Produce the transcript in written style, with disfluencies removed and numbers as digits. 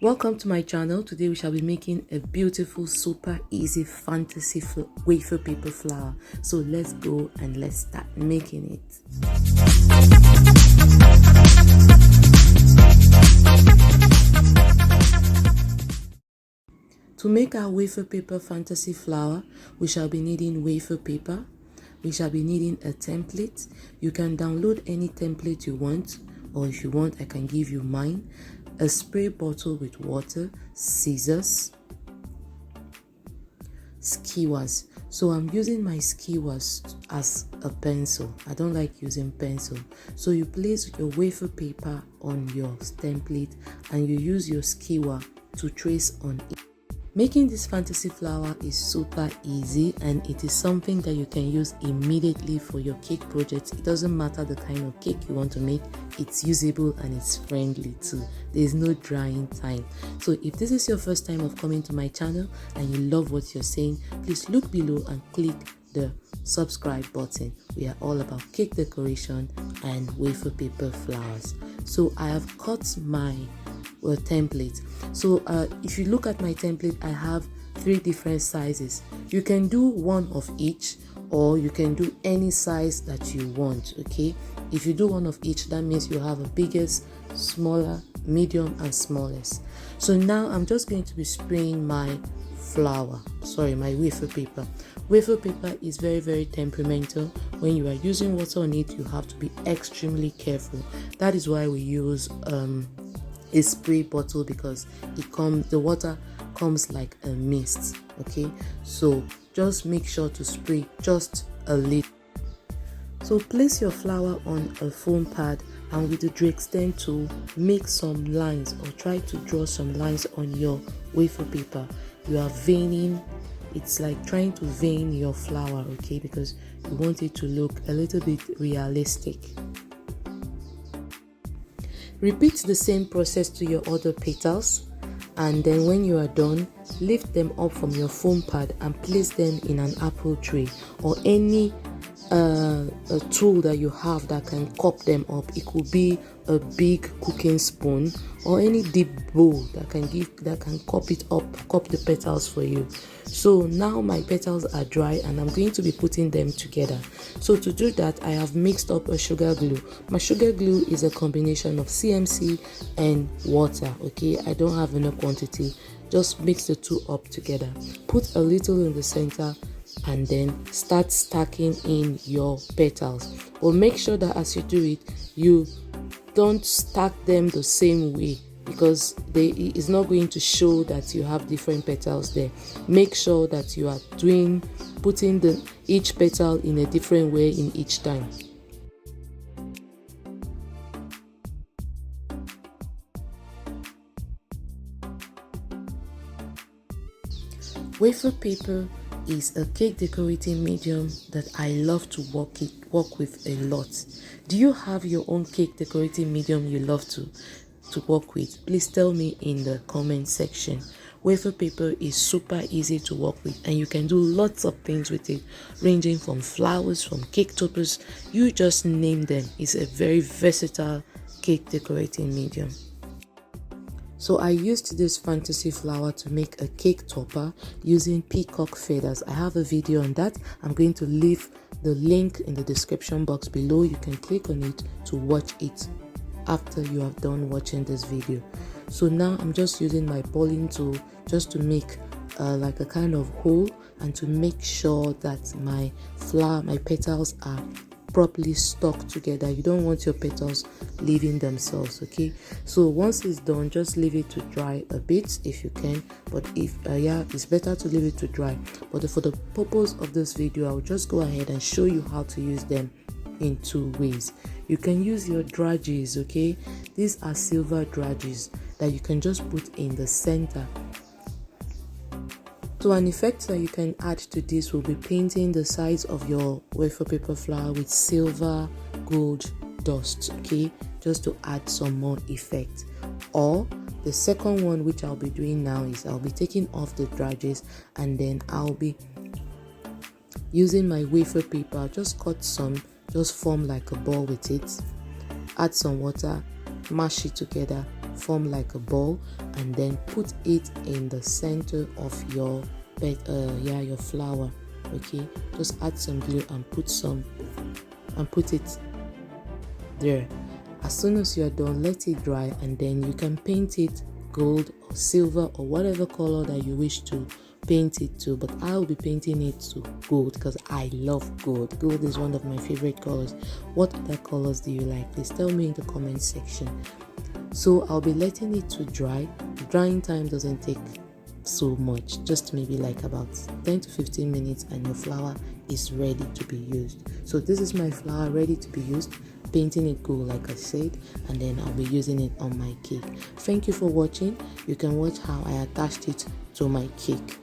Welcome to my channel. Today we shall be making a beautiful, super easy fantasy wafer paper flower. So let's go and let's start making it. To make our wafer paper fantasy flower, we shall be needing wafer paper. We shall be needing a template. You can download any template you want, or if you want, I can give you mine. A spray bottle with water, scissors, skewers. So I'm using my skewers as a pencil. I don't like using pencil. So you place your wafer paper on your template and you use your skewer to trace on it. Making this fantasy flower is super easy and it is something that you can use immediately for your cake projects. It doesn't matter the kind of cake you want to make, it's usable and it's friendly too. There is no drying time. So if this is your first time of coming to my channel and you love what you're saying, please look below and click the subscribe button. We are all about cake decoration and wafer paper flowers. So I have cut my template. So if you look at my template, I have 3 different sizes. You can do one of each, or you can do any size that you want. Okay, if you do one of each, that means you have a biggest, smaller, medium and smallest. So now I'm just going to be spraying my my wafer paper. Wafer paper is very temperamental. When you are using water on it, you have to be extremely careful. That is why we use a spray bottle, because the water comes like a mist. Okay, so just make sure to spray just a little. So place your flower on a foam pad and with the 𝙬𝙤𝙬𝙀 tool make some lines, or try to draw some lines on your wafer paper. You are veining. It's like trying to vein your flower, okay, because you want it to look a little bit realistic. Repeat the same process to your other petals, and then when you are done, lift them up from your foam pad and place them in an apple tray or any a tool that you have that can cup them up. It could be a big cooking spoon or any deep bowl that can cup it up, cup the petals for you. So now my petals are dry and I'm going to be putting them together. So to do that, I have mixed up a sugar glue. My sugar glue is a combination of CMC and water. Okay, I don't have enough quantity. Just mix the two up together. Put a little in the center and then start stacking in your petals. But make sure that as you do it, you don't stack them the same way, because it's not going to show that you have different petals there. Make sure that you are putting each petal in a different way in each time. Wafer paper is a cake decorating medium that I love to work with a lot. Do you have your own cake decorating medium you love to work with? Please tell me in the comment section. Wafer paper is super easy to work with and you can do lots of things with it, ranging from flowers, from cake toppers, you just name them. It's a very versatile cake decorating medium. So I used this fantasy flower to make a cake topper using peacock feathers. I have a video on that. I'm going to leave the link in the description box below. You can click on it to watch it after you have done watching this video. So now I'm just using my balling tool just to make like a kind of hole and to make sure that my petals are properly stuck together. You don't want your petals leaving themselves. Okay, so once it's done, just leave it to dry a bit if you can, but if it's better to leave it to dry. But for the purpose of this video, I'll just go ahead and show you how to use them in 2 ways. You can use your dragées. Okay, these are silver dragées that you can just put in the center. So an effect that you can add to this will be painting the sides of your wafer paper flower with silver gold dust, okay, just to add some more effect. Or the second one, which I'll be doing now, is I'll be taking off the dragées and then I'll be using my wafer paper, just form like a ball with it, add some water, mash it together, form like a ball, and then put it in the center of your your flour. Okay, just add some glue and put it there. As soon as you're done, let it dry, and then you can paint it gold or silver or whatever color that you wish to paint it to, but I'll be painting it to gold because I love gold. Gold is one of my favorite colors. What other colors do you like? Please tell me in the comment section. So I'll be letting it to dry. Drying time doesn't take so much, just maybe like about 10 to 15 minutes, and your flour is ready to be used. So this is my flour ready to be used, painting it gold like I said, and then I'll be using it on my cake. Thank you for watching. You can watch how I attached it to my cake.